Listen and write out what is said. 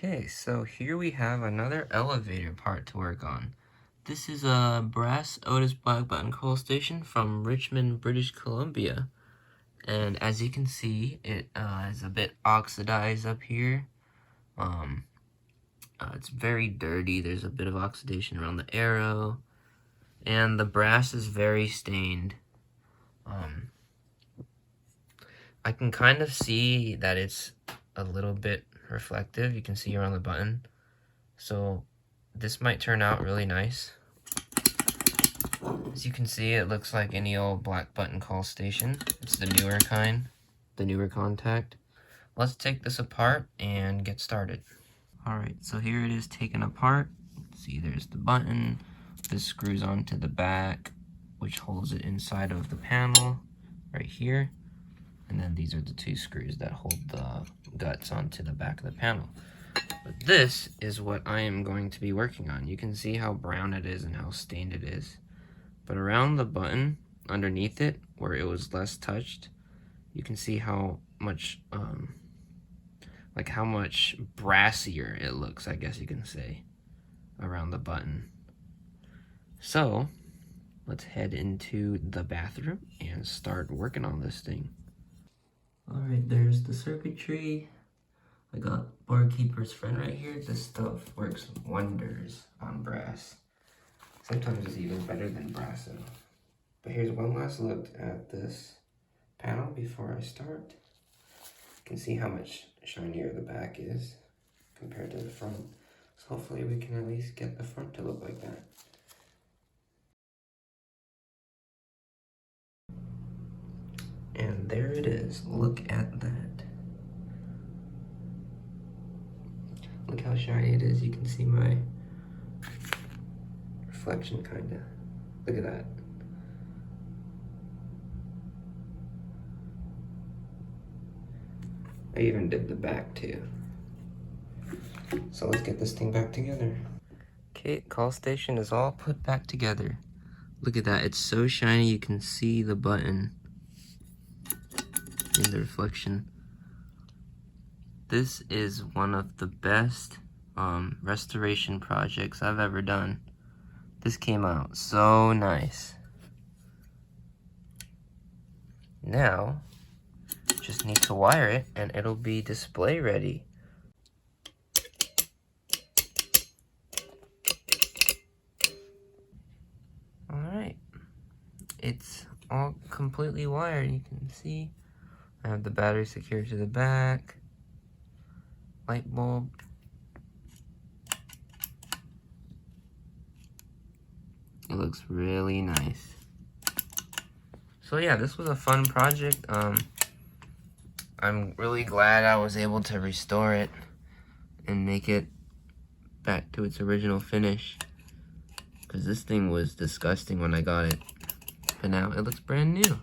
Okay, so here we have another elevator part to work on. This is a brass OTIS black button coil station from Richmond, British Columbia. And as you can see, it is a bit oxidized up here. It's very dirty. There's a bit of oxidation around the arrow. And the brass is very stained. I can kind of see that it's a little bit reflective. You can see around the button. So this might turn out really nice. As you can see, it looks like any old black button call station. It's the newer kind, the newer contact. Let's take this apart and get started. Alright, so here it is taken apart. See, there's the button. This screws onto the back, which holds it inside of the panel right here. And then these are the two screws that hold the guts onto the back of the panel. But this is what I am going to be working on. You can see how brown it is and how stained it is. But around the button, underneath it, where it was less touched, you can see how much, how much brassier it looks, I guess you can say, around the button. So, let's head into the bathroom and start working on this thing. Alright, there's the circuitry. I got Barkeeper's Friend right here. This stuff works wonders on brass. Sometimes it's even better than brass though. But here's one last look at this panel before I start. You can see how much shinier the back is compared to the front. So hopefully we can at least get the front to look like that. And there it is. Look at that. Look how shiny it is. You can see my reflection, kinda. Look at that. I even did the back too. So let's get this thing back together. Okay, call station is all put back together. Look at that. It's so shiny you can see the button in the reflection. This is one of the best restoration projects I've ever done. This came out so nice. Now, just need to wire it and it'll be display ready. Alright, it's all completely wired. You can see I have the battery secured to the back, light bulb. It looks really nice. So yeah, this was a fun project. I'm really glad I was able to restore it and make it back to its original finish. Because this thing was disgusting when I got it. But now it looks brand new.